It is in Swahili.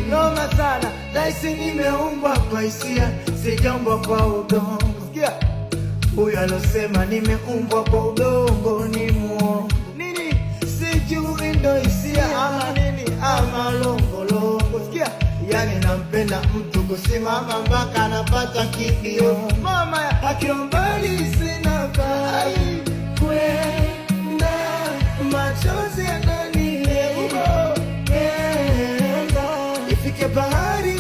noma sana. Daisi nimeumbwa kwa hisia, sijaumbwa kwa udongo. Huyo alosema nimeumbwa kwa udongo ni muongo. Nini? Sijui ndo hisia ama nini ama longolongo. Yani nampenda mtu kusimama mpaka napata kikio. Mama akiombali sina bali kwenda, machozi yananilenga. Ifike bahari